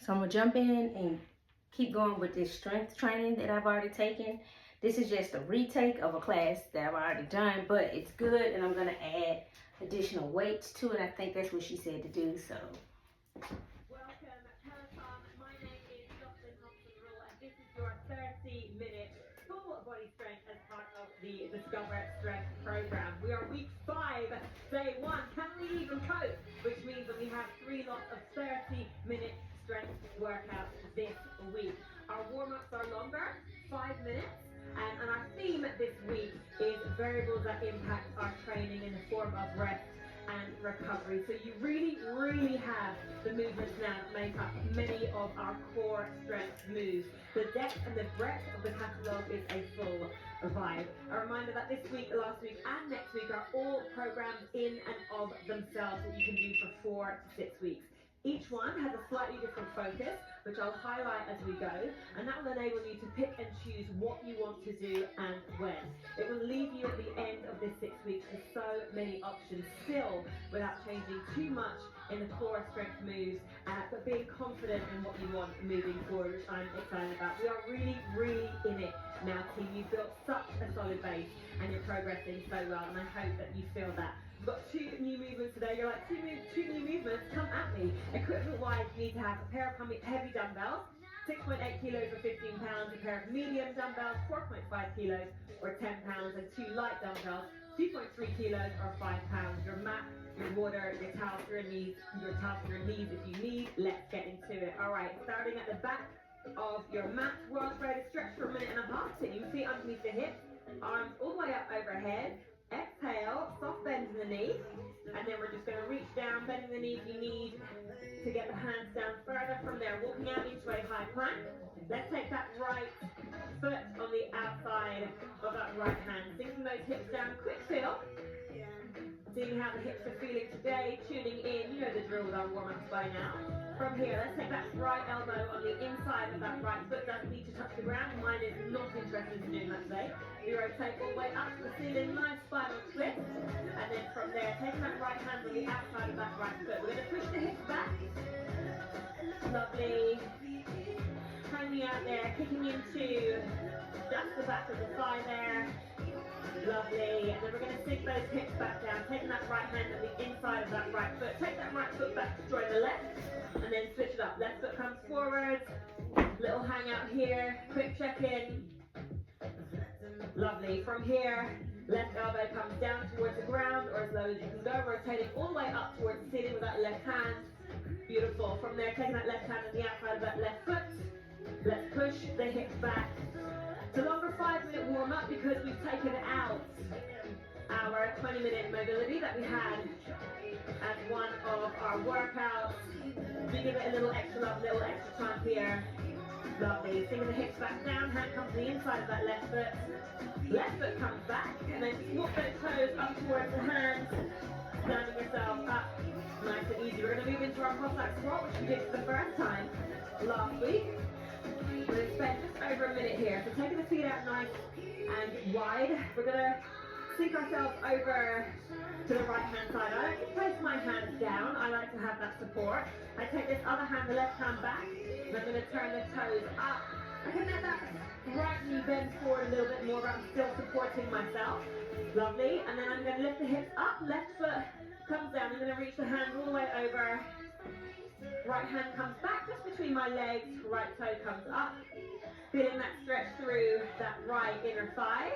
So I'm gonna jump in and keep going with this strength training that I've already taken. This is just a retake of a class that I've already done, but it's good, and I'm gonna add additional weights to it. I think that's what she said to do, so. Welcome, Peloton. My name is Jocelyn Hobson-Rule, and this is your 30-minute full body strength as part of the Discover Strength program. We are week 5, day 1. Can we even cope? Which means that we have 3 lots of 30-minute strength workouts this week. Our warm-ups are longer, 5 minutes. And our theme this week is variables that impact our training in the form of rest and recovery. So you really, really have the movements now that make up many of our core strength moves. The depth and the breadth of the catalogue is a full vibe. A reminder that this week, last week and next week are all programs in and of themselves that you can do for 4 to 6 weeks. Each one has a slightly different focus, which I'll highlight as we go, and that will enable you to pick and choose what you want to do and when. It will leave you at the end of this 6 weeks with so many options still, without changing too much in the core strength moves, but being confident in what you want moving forward, which I'm excited about. We are really, really in it now, team. You've built such a solid base and you're progressing so well, and I hope that you feel that. We've got 2 new movements today. You're like, two new movements, come at me. Equipment-wise, you need to have a pair of heavy dumbbells, 6.8 kilos or 15 pounds, a pair of medium dumbbells, 4.5 kilos or 10 pounds, and 2 light dumbbells, 2.3 kilos or 5 pounds. Your mat, your water, your towels for your knees if you need. Let's get into it. All right, starting at the back of your mat, world spread, stretch for a minute and a half, sitting your feet underneath the hips, arms all the way up overhead. Exhale, soft bend in the knee, and then we're just going to reach down, bending the knee if you need to get the hands down further. From there, walking out into a high plank. Let's take that right foot on the outside of that right hand, sinking those hips down. Quick feel, seeing how the hips are feeling today, tuning in. You know the drill with our warm-ups by now. From here, let's take that right elbow on the inside of that right foot. Doesn't need to touch the ground. Mine is not interested in doing that today. You rotate all the way up to the ceiling, nice spinal twist. And then from there, taking that right hand on the outside of that right foot. We're going to push the hips back. Lovely. Hanging out there, kicking into just the back of the thigh there. Lovely. And then we're going to sink those hips back down, taking that right hand on the inside of that right foot. Take that right foot back to join the left, and then switch it up. Left foot comes forward. Little hang out here. Quick check-in. Lovely. From here, left elbow comes down towards the ground, or as low as you can go, rotating all the way up towards the ceiling with that left hand. Beautiful. From there, taking that left hand on the outside of that left foot. Let's push the hips back. It's a longer 5-minute warm-up because we've taken out our 20-minute mobility that we had as one of our workouts. We give it a little extra love, a little extra time here. Lovely. Sinking the hips back down, hand comes to the inside of that left foot. Left foot comes back, and then just walk those toes up towards the hands, standing yourself up nice and easy. We're going to move into our Cossack squat, which we did for the first time last week. We're going to spend just over a minute here. So taking the feet out nice and wide, we're going to sink ourselves over to the right hand side. I like to place my hands down. I like to have that support. I take this other hand, the left hand back, and I'm going to turn the toes up. I can let that right knee bend forward a little bit more, but I'm still supporting myself. Lovely. And then I'm going to lift the hips up. Left foot comes down. I'm going to reach the hands all the way over. Right hand comes back just between my legs. Right toe comes up. Feeling that stretch through that right inner thigh.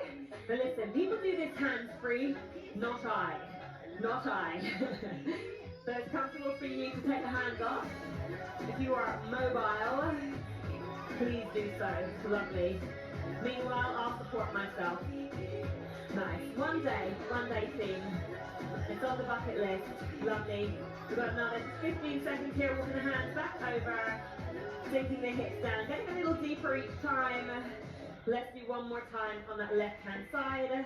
But listen, people do this hands free. Not I. Not I. So it's comfortable for you to take the hands off. If you are mobile, please do so. Lovely. Meanwhile, I'll support myself. Nice. One day theme. It's on the bucket list. Lovely. We've got another 15 seconds here, walking the hands back over, sinking the hips down, getting a little deeper each time. Let's do one more time on that left-hand side.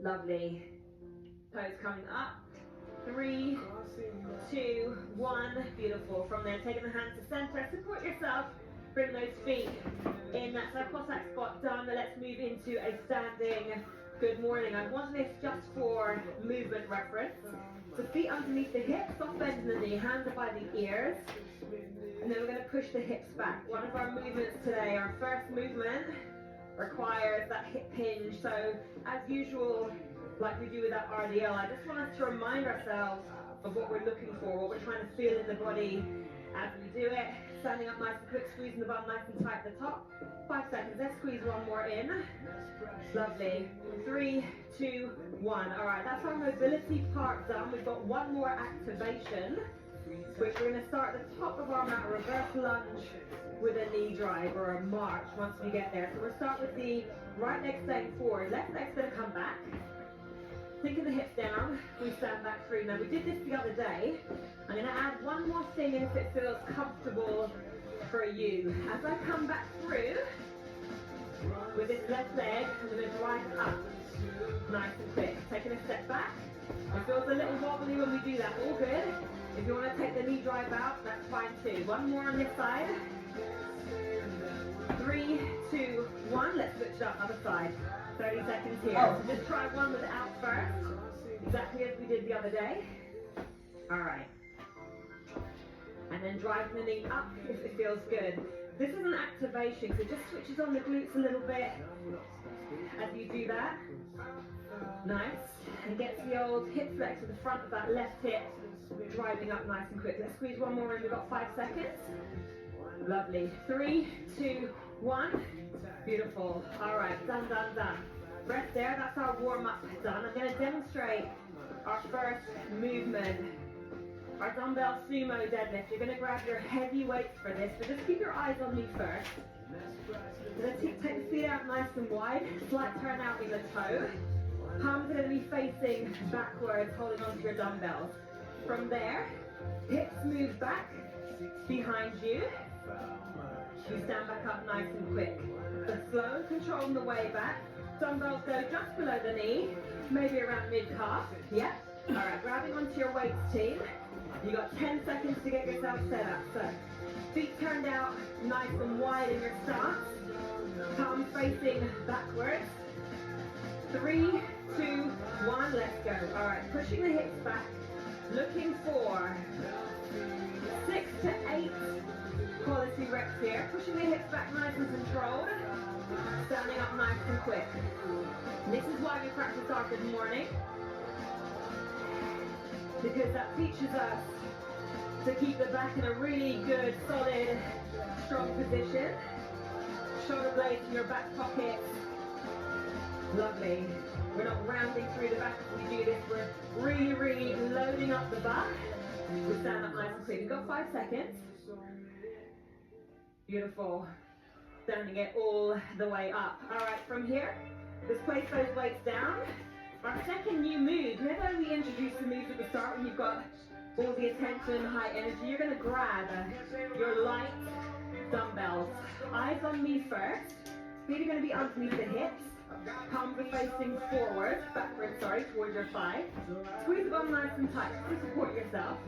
Lovely. Toes coming up. 3, 2, 1. Beautiful. From there, taking the hands to center. Support yourself. Bring those feet in. That's our Cossack squat done. Let's move into a standing good morning. I want this just for movement reference. So feet underneath the hips, soft bend in the knee, hands are by the ears. to push the hips back. One of our movements today, our first movement, requires that hip hinge. So as usual, like we do with that RDL, I just want us to remind ourselves of what we're looking for, what we're trying to feel in the body as we do it. Standing up nice and quick, squeezing the bum nice and tight at the top. 5 seconds, let's squeeze one more in. Lovely. 3, 2, 1. All right, that's our mobility part done. We've got one more activation, which we're going to start at the top of our mat, a reverse lunge with a knee drive or a march once we get there. So we'll start with the right leg staying forward, left leg's going to come back. Think of the hips down, we stand back through. Now we did this the other day. I'm going to add one more thing in if it feels comfortable for you. As I come back through with this left leg, I'm going to drive up nice and quick. Taking a step back. It feels a little wobbly when we do that, all good. If you want to take the knee drive out, that's fine too. One more on this side. 3, 2, 1. Let's switch it up, other side. 30 seconds here. So just try one without first. Exactly as we did the other day. Alright. And then drive the knee up if it feels good. This is an activation, so it just switches on the glutes a little bit as you do that. Nice. And gets the old hip flex to the front of that left hip, driving up nice and quick. Let's squeeze one more in. We've got 5 seconds. Lovely. 3, 2, 1. Beautiful. All right, done, done, done. Breath there, that's our warm-up done. I'm going to demonstrate our first movement, our dumbbell sumo deadlift. You're going to grab your heavy weights for this, but just keep your eyes on me first. Let's take the feet out nice and wide, slight turn out in the toe. Palms are going to be facing backwards, holding onto your dumbbells. From there, hips move back behind you. You stand back up nice and quick. So slow and controlled on the way back. Dumbbells go just below the knee, maybe around mid-calf. Yep. All right, grabbing onto your weights, team. You got 10 seconds to get yourself set up. So feet turned out nice and wide in your stance. Palms facing backwards. 3, 2, 1, let's go. All right, pushing the hips back. Looking for 6 to 8 quality reps here. Pushing the hips back nice and controlled. Standing up nice and quick. This is why we practice after the morning. Because that teaches us to keep the back in a really good, solid, strong position. Shoulder blades in your back pockets. Lovely. We're not rounding through the back as we do this. We're really, really loading up the back. We stand up nice and quick. We've got 5 seconds. Beautiful. Standing it all the way up. All right, from here, let's place those weights down. Our second new move, whenever we introduce the moves at the start, when you've got all the attention, high energy, you're going to grab your light dumbbells. Eyes on me first. Feet are going to be underneath the hips. Palms are facing backwards, towards your thigh. Squeeze the bum nice and tight to support yourself.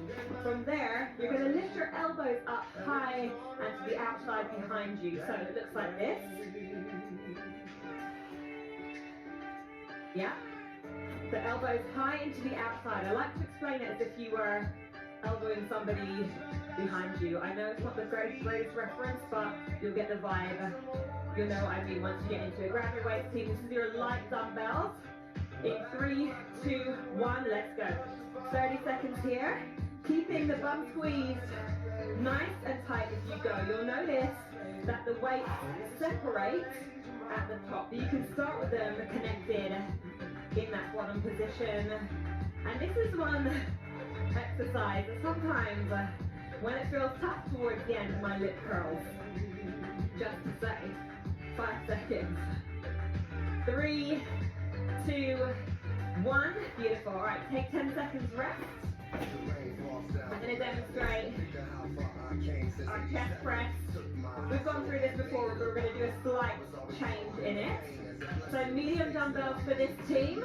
From there, you're going to lift your elbows up high and to the outside behind you. So it looks like this. Yeah. The elbows high into the outside. I like to explain it as if you were elbowing somebody behind you. I know it's not the greatest reference, but you'll get the vibe. You'll know what I mean once you get into it. Grab your weights, team. This is your light dumbbells. In 3, 2, 1, let's go. 30 seconds here. Keeping the bum squeezed nice and tight as you go. You'll notice that the weights separate at the top. You can start with them connected in that bottom position. And this is one exercise that sometimes when it feels tough towards the end, my lip curls. Just to say. 5 seconds. 3, 2, 1. Beautiful. All right, take 10 seconds rest. I'm going to demonstrate our chest press. We've gone through this before, but we're going to do a slight change in it. So medium dumbbells for this team.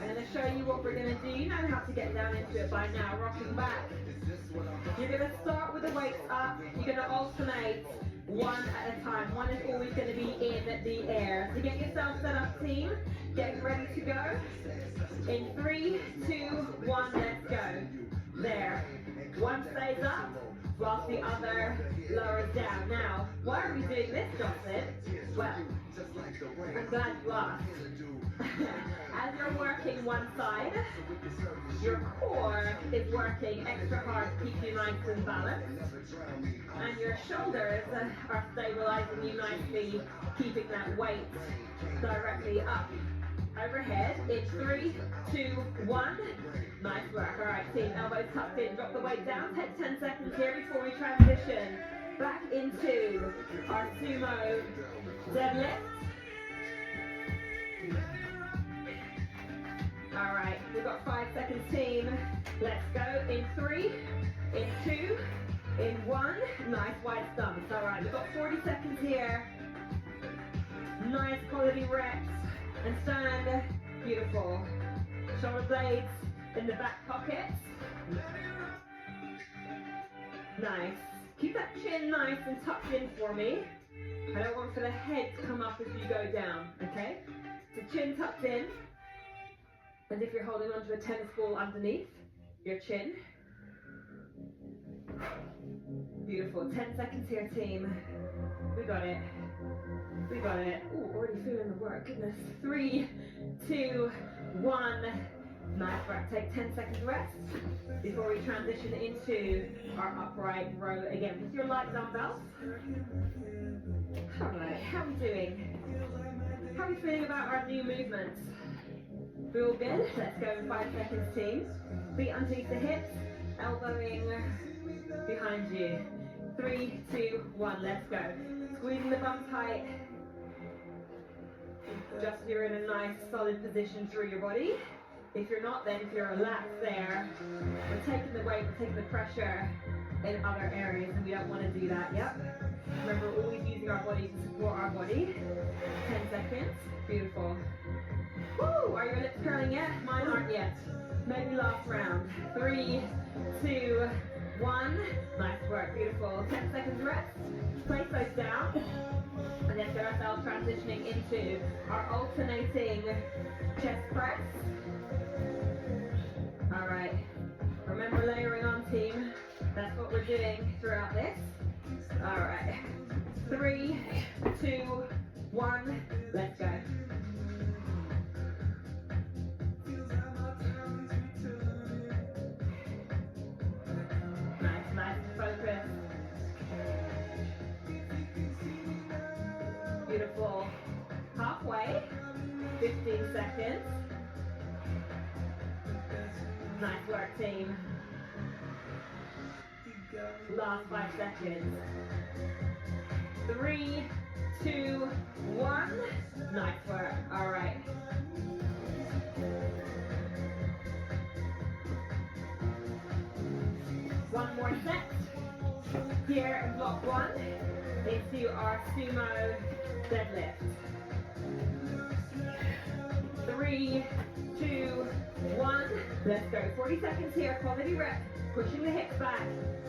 I'm going to show you what we're going to do. You know how to get down into it by now, rocking back. You're going to start with the weights up. You're going to alternate one at a time. One is always going to be in the air. So get yourself set up, team. Getting ready to go. In 3, 2, 1, let's go. There. One stays up. whilst the other lowers down. Now, why are we doing this, Jocelyn? Well, I'm glad you asked. As you're working one side, your core is working extra hard to keep you nice and balanced. And your shoulders are stabilizing you nicely, keeping that weight directly up overhead in 3, 2, 1. Nice work. All right, team, elbows tucked in. Drop the weight down. Take 10 seconds here before we transition back into our sumo deadlift. All right, we've got 5 seconds, team. Let's go in 3, in 2, in 1. Nice wide stumps. All right, we've got 40 seconds here. Nice quality reps. And stand. Beautiful. Shoulder blades in the back pockets. Nice. Keep that chin nice and tucked in for me. I don't want for the head to come up as you go down, okay? So chin tucked in. And if you're holding onto a tennis ball underneath your chin. Beautiful. 10 seconds here, team. We got it. We got it. Ooh, already feeling the work. Goodness. 3, 2, 1. Nice work. Take 10 seconds rest before we transition into our upright row again with your light dumbbells. All right. How are we doing? How are we feeling about our new movements? We all good? Let's go in 5 seconds, team. Feet underneath the hips, elbowing behind you. 3, 2, 1. Let's go. Squeezing the bum tight. Just so you're in a nice solid position through your body. If you're not, then if you're relaxed there, we're taking the weight, we're taking the pressure in other areas, and we don't want to do that. Yep. Remember, we're always using our body to support our body. 10 seconds. Beautiful. Woo! Are your lips curling yet? Mine aren't yet. Maybe last round. 3, 2, 1. Nice work. Beautiful. 10 seconds rest. Place those down. And let's get ourselves transitioning into our alternating chest press. All right. Remember layering on, team. That's what we're doing throughout this. All right. 3, 2, 1. Let's go. Nice focus. Beautiful. Halfway. 15 seconds. Nice work, team. Last 5 seconds. 3, 2, 1. Nice work. All right. One more set. Here in block 1 into our sumo deadlift. 3, 2, 1. Let's go. 40 seconds here. Quality rep. Pushing the hips back.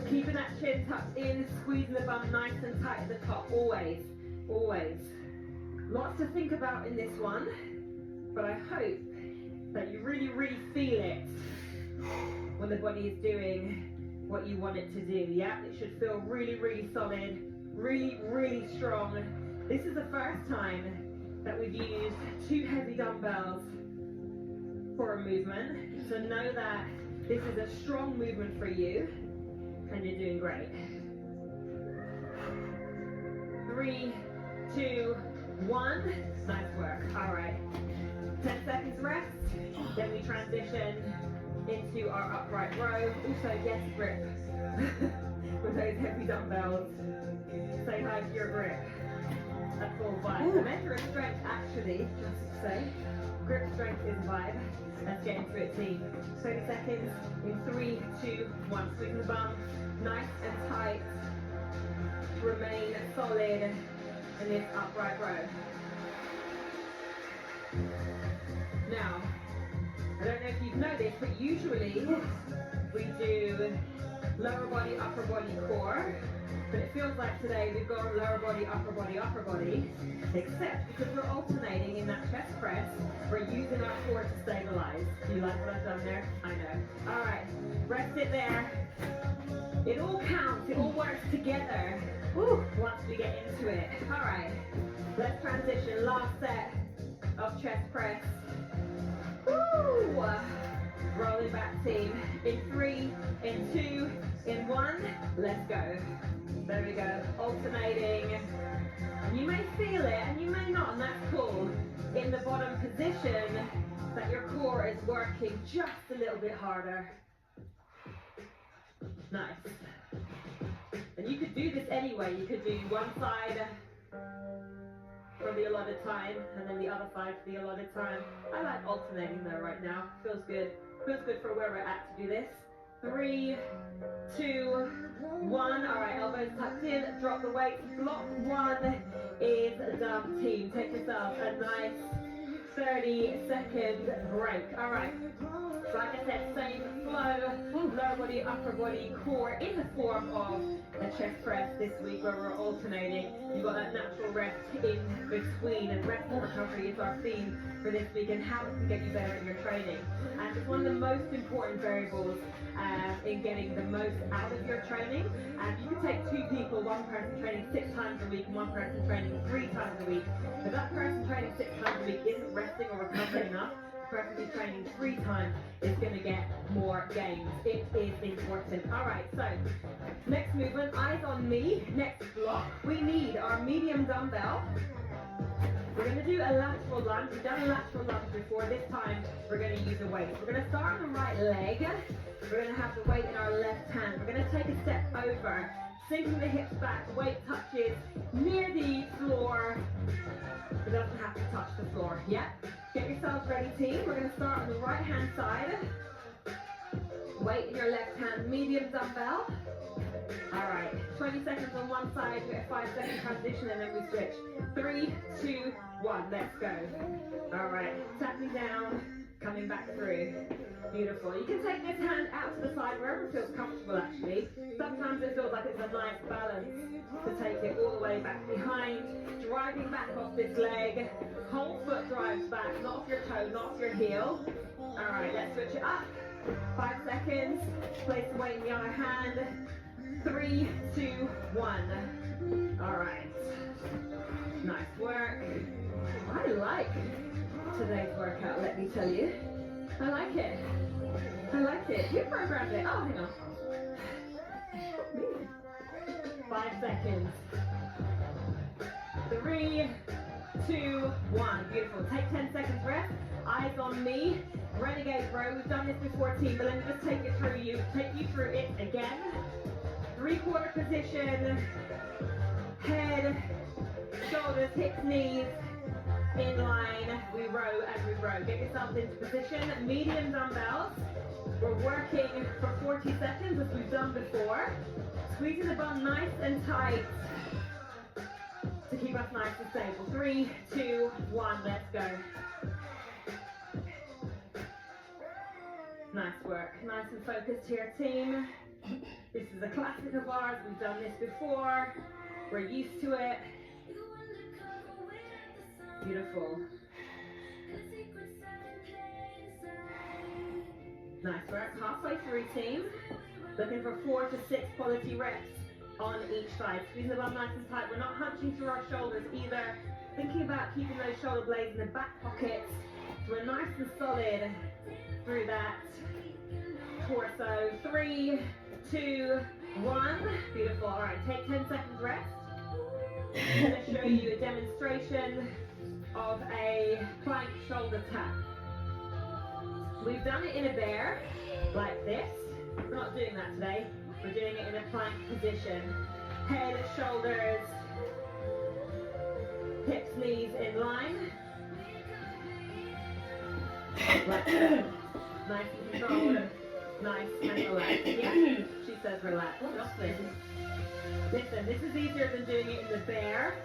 Keeping that chin tucked in. Squeezing the bum nice and tight at the top. Always. Always. Lots to think about in this one. But I hope that you really, really feel it when the body is doing what you want it to do. Yeah, it should feel really, really solid, really, really strong. This is the first time that we've used 2 heavy dumbbells for a movement. So know that this is a strong movement for you, and you're doing great. 3, 2, 1. Nice work. All right. 10 seconds rest. Then we transition into our upright row. Also, yes, grip with those heavy dumbbells. Say hi to your grip. That's all vibe. The measure of strength, actually, just to say, grip strength is vibe. Let's get into it, team. 30 seconds in 3, 2, 1. Squeeze the bum, nice and tight. Remain solid in this upright row. Now, I don't know if you've noticed, but usually we do lower body, upper body, core, but it feels like like today we've got lower body, upper body, upper body, except because we're alternating in that chest press, we're using our core to stabilize. Do you like what I've done there? I know. All right, rest it there. It all counts, it all works together. Woo, once we get into it. All right, let's transition. Last set of chest press. Woo! Rolling back team. In 3, in 2, in 1. Let's go. There we go. Alternating. You may feel it and you may not, and that's cool. In the bottom position, that your core is working just a little bit harder. Nice. And you could do this anyway. You could do one side for the allotted time and then the other side for the allotted time. I like alternating though right now. Feels good. Feels good for where we're at to do this. 3, 2, 1. All right, elbows tucked in. Drop the weight. Block 1 is done, team. Take yourself a nice 30-second break. All right. So like I said, same flow, lower body, upper body, core in the form of a chest press this week where we're alternating. You've got that natural rest in between, and rest and recovery is our theme for this week and how it can get you better in your training. And it's one of the most important variables in getting the most out of your training. And you can take 2 people, one person training 6 times a week and one person training 3 times a week. If that person training 6 times a week isn't resting or recovering enough, the person who's training 3 times is going to get more gains. It is important. All right, so next movement, eyes on me. Next block, we need our medium dumbbell. We're going to do a lateral lunge. We've done a lateral lunge before. This time, we're going to use a weight. We're going to start on the right leg. We're going to have the weight in our left hand. We're going to take a step over, sinking the hips back. The weight touches near the floor. It doesn't have to touch the floor. Yep. Get yourselves ready, team. We're going to start on the right hand side. Weight in your left hand, medium dumbbell. All right, 20 seconds on one side, we get a 5-second transition, and then we switch. 3, 2, 1, let's go. All right, tapping down, coming back through. Beautiful. You can take this hand out to the side wherever it feels comfortable, actually. Sometimes it feels like it's a nice balance to take it all the way back behind, driving back off this leg. Whole foot drives back, not off your toe, not off your heel. All right, let's switch it up. 5 seconds. Place the weight in the other hand. 3, 2, 1. All right. Nice work. I like today's workout, let me tell you. I like it. I like it. Who programmed it? Oh, hang on. 5 seconds. 3, 2, 1. Beautiful. Take 10 seconds rest. Eyes on me. Renegade row. We've done this before, team, but let me just take you through it again. 3/4 position. Head, shoulders, hips, knees in line. We row as we row. Get yourself into position. Medium dumbbells. We're working for 40 seconds as we've done before. Squeezing the bum nice and tight to keep us nice and stable. 3, 2, 1, let's go. Nice work. Nice and focused here, team. This is a classic of ours. We've done this before. We're used to it. Beautiful. Nice work. Halfway through, team. Looking for 4 to 6 quality reps on each side. Squeezing the bum nice and tight. We're not hunching through our shoulders either. Thinking about keeping those shoulder blades in the back pockets. So we're nice and solid through that torso. 3, 2, 1. Beautiful. All right, take 10 seconds rest. I'm going to show you a demonstration of a plank shoulder tap. We've done it in a bear, like this. We're not doing that today. We're doing it in a plank position. Head, shoulders, hips, knees in line. Like that. Nice and controlled. Nice and relaxed. Yeah, she says relax. Just listen. Listen, this is easier than doing it in the bear.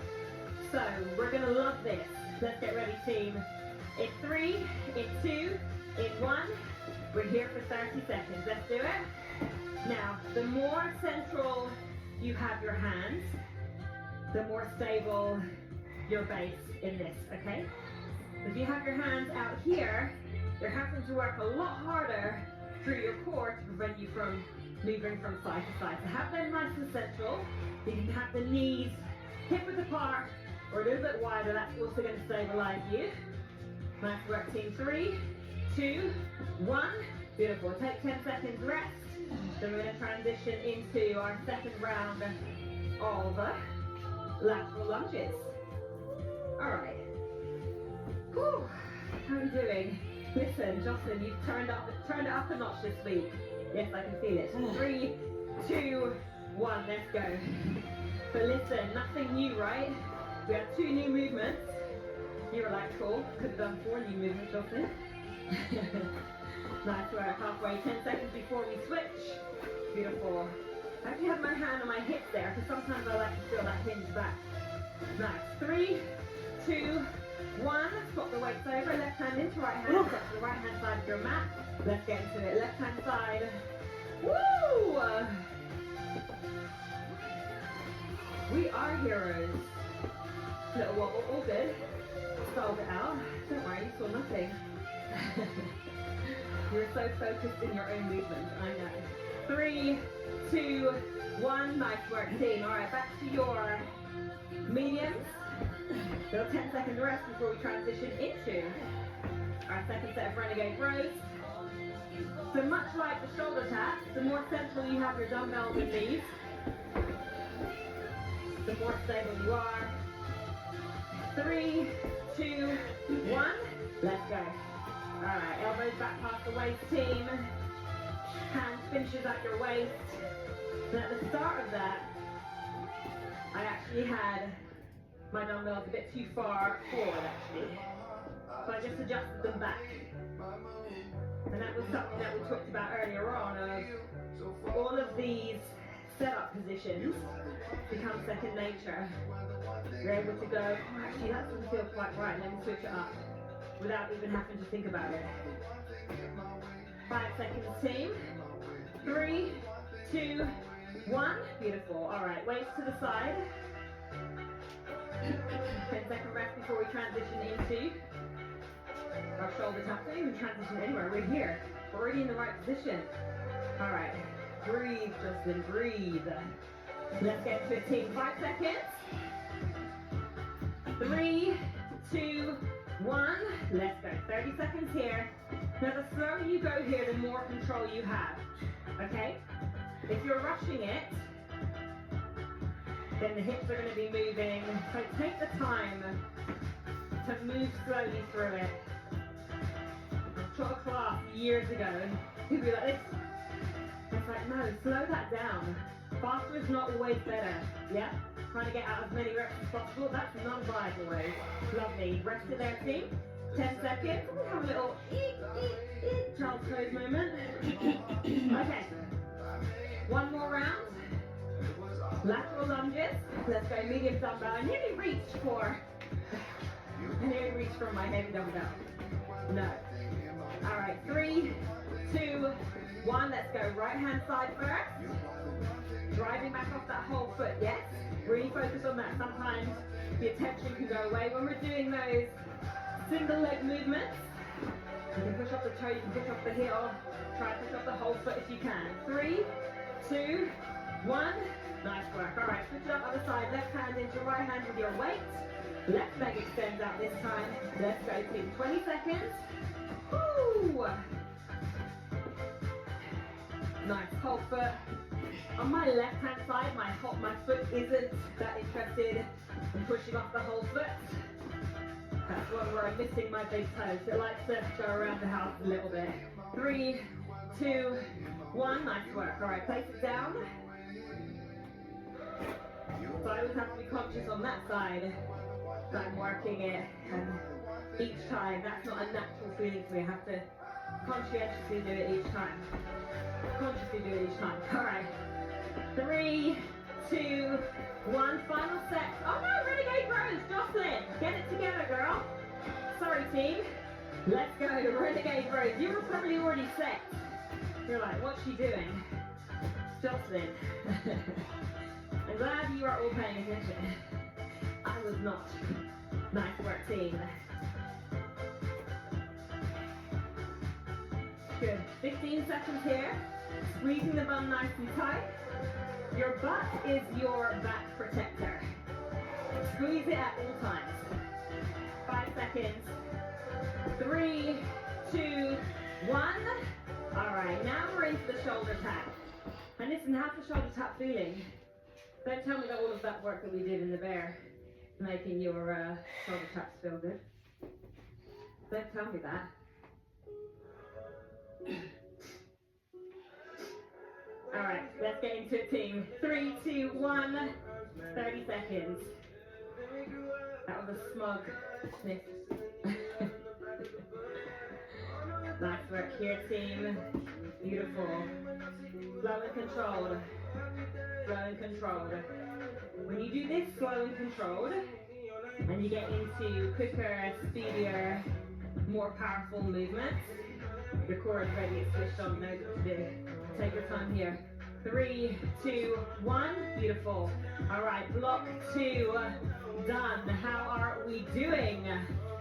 So, we're going to love this. Let's get ready, team. In 3, in 2, in 1. We're here for 30 seconds. Let's do it. Now, the more central you have your hands, the more stable your base in this, okay? If you have your hands out here, you're having to work a lot harder through your core to prevent you from moving from side to side. So have them nice and central. You can have the knees hip width apart or a little bit wider. That's also going to stabilize you. Nice work, team. 3, 2, 1. Beautiful. Take 10 seconds rest. Then we're going to transition into our second round of lateral lunges. All right. Whew. How are you doing? Listen, Jocelyn, you've turned it up a notch this week. Yes, I can feel it. 3, 2, 1, let's go. So listen, nothing new, right? We have 2 new movements. You were like, cool, could have done 4 new movements, Jocelyn. Nice work, halfway, 10 seconds before we switch. Beautiful. I actually have my hand on my hip there, because sometimes I like to feel that hinge back. Nice. 3, 2, 1. Swap the weights over. Left hand into right hand. Step to the right hand side of your mat. Let's get into it. Left hand side. Woo! We are heroes. Little wobble. All good. Solve it out. Don't worry, you saw nothing. You're so focused in your own movement. I know. 3, 2, 1. Nice work, team. All right, back to your mediums. So 10 seconds rest before we transition into our second set of renegade rows. So much like the shoulder taps, the more central you have your dumbbells and knees, the more stable you are. 3, 2, 1. Let's go. All right, elbows back past the waist, team. Hands finishes at your waist. And at the start of that, I actually had my dumbbells a bit too far forward, actually. So I just adjusted them back. And that was something that we talked about earlier on, of all of these setup positions become second nature. You're able to go, oh, actually that doesn't feel quite right, let me switch it up, without even having to think about it. 5 seconds, team. 3, 2, 1. Beautiful. All right, weights to the side. 10 second rest before we transition into our shoulder taps. Don't even transition anywhere. We're here. We're already in the right position. All right. Breathe, Justin. Breathe. Let's get to it, team. 5 seconds. 3, 2, 1. Let's go. 30 seconds here. Now, the slower you go here, the more control you have. Okay? If you're rushing it, then the hips are going to be moving. So take the time to move slowly through it. I taught a class years ago, and people be like this. It's like, no, slow that down. Faster is not always better. Yeah? Trying to get out as many reps as possible. That's non-viable way. Lovely. Rest it there, team. 10 seconds. We'll have a little child's pose moment. Okay. One more round. Lateral lunges. Let's go medium dumbbell. I nearly reached for my heavy dumbbell. No. All right, 3, 2, 1. Let's go right hand side first. Driving back off that whole foot, yes? Really focus on that. Sometimes the attention can go away when we're doing those single leg movements. You can push off the toe, you can push off the heel. Try to push off the whole foot if you can. 3, 2, 1. Nice work. All right, switch it up other side. Left hand into right hand with your weight. Left leg extends out this time. Let's go, team. 20 seconds. Woo! Nice whole foot. On my left hand side, my foot isn't that interested in pushing off the whole foot. That's one where I'm missing my big toes. It likes to go around the house a little bit. 3, 2, 1. Nice work. All right, place it down. So I always have to be conscious on that side that I'm working it, and each time, that's not a natural feeling for me. I have to conscientiously do it each time. All right. 3, 2, 1. Final set. Oh no, renegade rows. Jocelyn, get it together, girl. Sorry, team. Let's go. Renegade rows. You were probably already set. You're like, what's she doing? Jocelyn. I'm glad you are all paying attention. I was not. Nice work, team. Good. 15 seconds here. Squeezing the bum nice and tight. Your butt is your back protector. Squeeze it at all times. 5 seconds. 3, 2, 1. All right, now we're into the shoulder tap. And listen, how's the shoulder tap feeling? Don't tell me that all of that work that we did in the bear is making your shoulder taps feel good. Don't tell me that. All right, let's get into it, team. 3, 2, 1. 30 seconds. That was a smug sniff. Nice work here, team. Beautiful. Slow and controlled. Slow and controlled. When you do this slow and controlled, and you get into quicker, speedier, more powerful movements, your core is ready, it's switched on, knows what to do. Take your time here. 3, 2, 1. Beautiful. All right, block 2 done. How are we doing?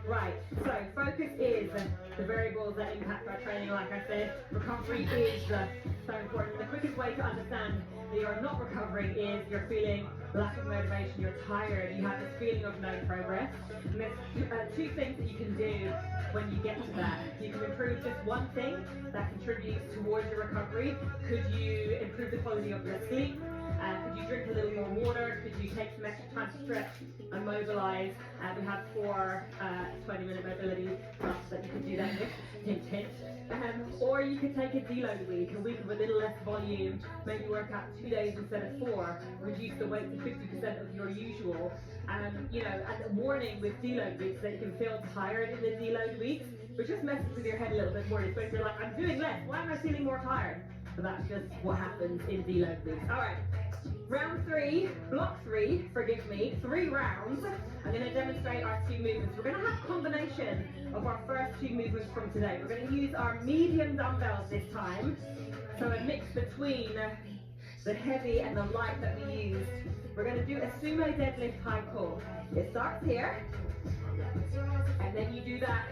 Right, so focus is the variables that impact our training. Like I said, recovery is so important. The quickest way to understand that you're not recovering is you're feeling lack of motivation, you're tired, you have this feeling of no progress. And there's 2 things that you can do when you get to that. You can improve just one thing that contributes towards your recovery. Could you improve the quality of your sleep? Could you drink a little more water? Could you take some extra time to stretch and mobilize? We have 4 20-minute mobility classes that you could do that with. Hint, hint. Or you could take a deload week, a week of a little less volume, maybe work out 2 days instead of 4, reduce the weight to 50% of your usual. You know, and a warning with deload weeks that you can feel tired in the deload weeks, which just messes with your head a little bit more. Especially you're like, I'm doing less, why am I feeling more tired? So that's just what happens in deload weeks. All right. Round 3, block 3, forgive me, 3 rounds. I'm going to demonstrate our 2 movements. We're going to have a combination of our first 2 movements from today. We're going to use our medium dumbbells this time. So a mix between the heavy and the light that we used. We're going to do a sumo deadlift high pull. It starts here, and then you do that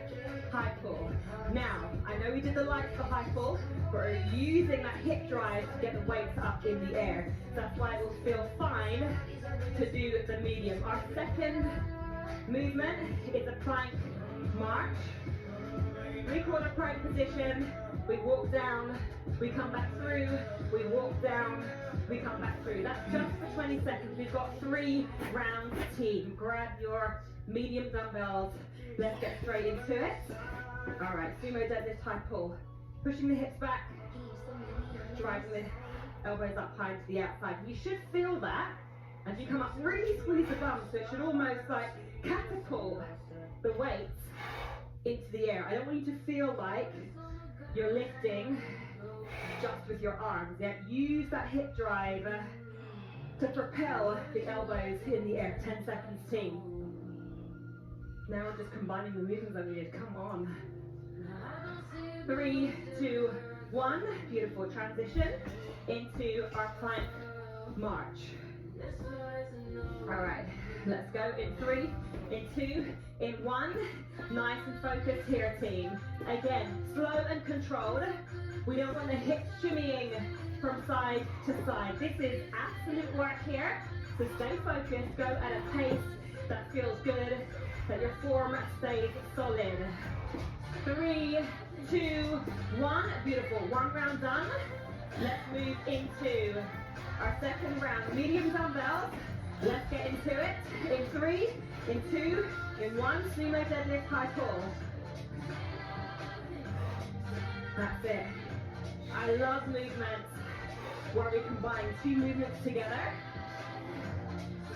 high pull. Now, I know we did the light for high pull, but we're using that hip drive to get the weights up in the air. That's why it will feel fine to do the medium. Our second movement is a plank march. 3/4 plank position. We walk down, we come back through, we walk down, we come back through. That's just for 20 seconds. We've got 3 rounds, team. Grab your medium dumbbells. Let's get straight into it. All right, sumo deadlift high pull. Pushing the hips back, driving the elbows up high to the outside. You should feel that as you come up. Really squeeze the bum, so it should almost like catapult the weights into the air. I don't want you to feel like you're lifting just with your arms. Yeah, use that hip drive to propel the elbows in the air. 10 seconds, team. Now we're just combining the movements that we did. Come on. 3, 2, 1. Beautiful. Transition into our plank march. All right, let's go in 3, in 2, in 1. Nice and focused here, team. Again, slow and controlled. We don't want the hips shimmying from side to side. This is absolute work here. So stay focused, go at a pace that feels good, that your form stays solid. 3, 2, 1. Beautiful. 1 round done. Let's move into our second round. Medium dumbbells. Let's get into it. In 3, in 2, in 1. Sumo deadlift high pull. That's it. I love movements where we combine 2 movements together.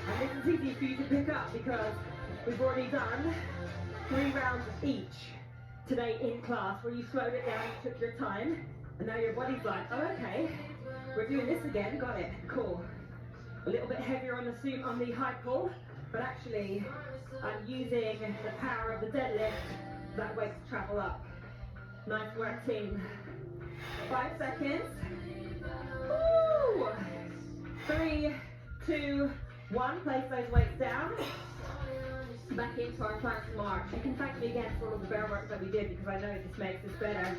And this is easy for you to pick up because we've already done 3 rounds each today in class where you slowed it down, you took your time, and now your body's like, oh, okay, we're doing this again, got it, cool. A little bit heavier on the high pull, but actually I'm using the power of the deadlift that weight to travel up. Nice work, team. 5 seconds. Woo! 3, 2, 1. Place those weights down. Back into our plank march. You can thank me again for all the bear work that we did because I know this makes this better.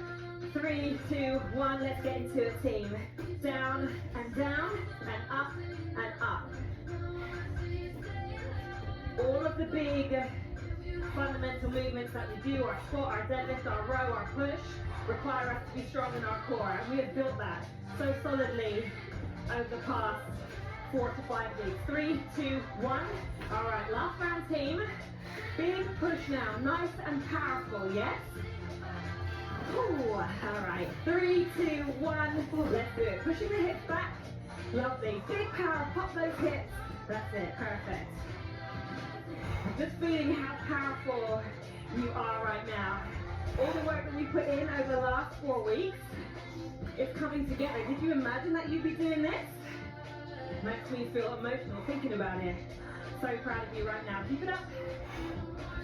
3, 2, 1. Let's get into it, team. Down and up and up. All of the big fundamental movements that we do, our squat, our deadlift, our row, our push, require us to be strong in our core. And we have built that so solidly over the past 4 to 5 weeks. 3, 2, 1. All right, last round, team. Big push now, nice and powerful, yes? Ooh, all right, 3, 2, 1. Let's do it. Pushing the hips back. Lovely. Big power, pop those hips. That's it, perfect. Just feeling how powerful you are right now. All the work that we put in over the last 4 weeks is coming together. Did you imagine that you'd be doing this? Makes me feel emotional thinking about it. So proud of you right now. Keep it up.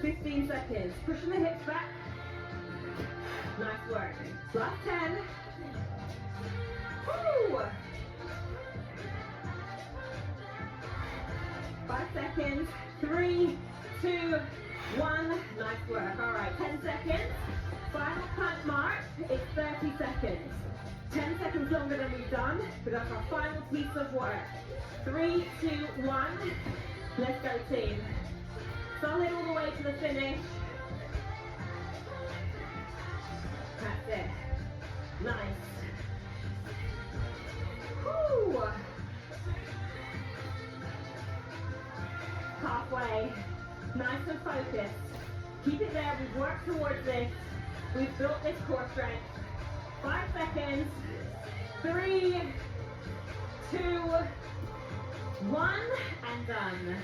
15 seconds. Pushing the hips back. Nice work. Last 10. Woo! 5 seconds. 3, 2, 1. Nice work. All right, 10 seconds. Final plank march is 30 seconds. 10 seconds longer than we've done, but that's our final piece of work. 3, 2, 1. Let's go, team. Solid all the way to the finish. That's it. Nice. Woo! Halfway. Nice and focused. Keep it there. We've worked towards this. We've built this core strength. 5 seconds. 3, 2, 1, and done.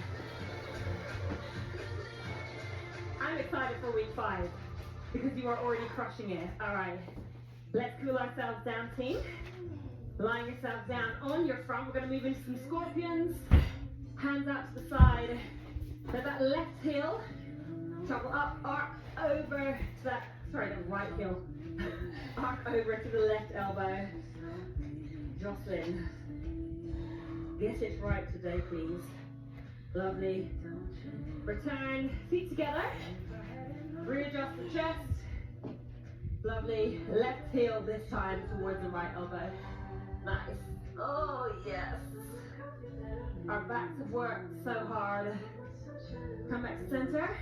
I'm excited for week 5 because you are already crushing it. All right, let's cool ourselves down, team. Lying yourself down on your front. We're going to move into some scorpions. Hands out to the side. Let that left heel travel up, arc over to that, sorry, the right heel. Arc over to the left elbow. Jocelyn, get it right today, please. Lovely. Return, feet together. Readjust the chest. Lovely. Left heel this time towards the right elbow. Nice. Oh, yes. Our backs have worked so hard. Come back to center.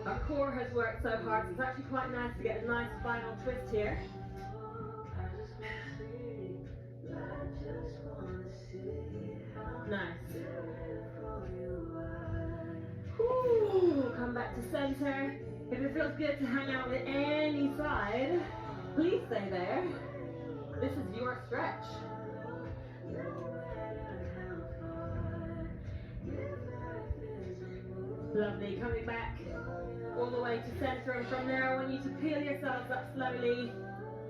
Our core has worked so hard, so it's actually quite nice to get a nice final twist here. Nice. Ooh, come back to center. If it feels good to hang out with any side, please stay there. This is your stretch. Lovely, coming back all the way to center, and from there I want you to peel yourselves up slowly.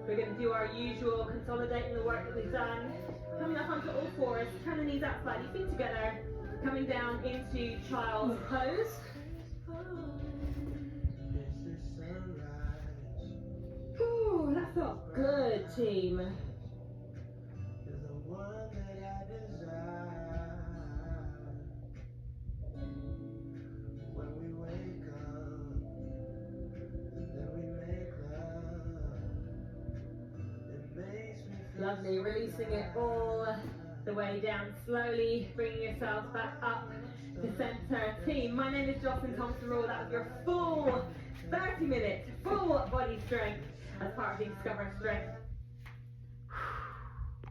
We're going to do our usual consolidating the work that we've done. Coming up onto all fours, turn the knees out slightly, feet together, coming down into child's pose. Ooh, that felt good, team. Lovely, releasing it all the way down slowly, bringing yourselves back up to center. Team, my name is Jocelyn Thompson-Rule. That was your full 30 minutes, full body strength as part of the Discover Strength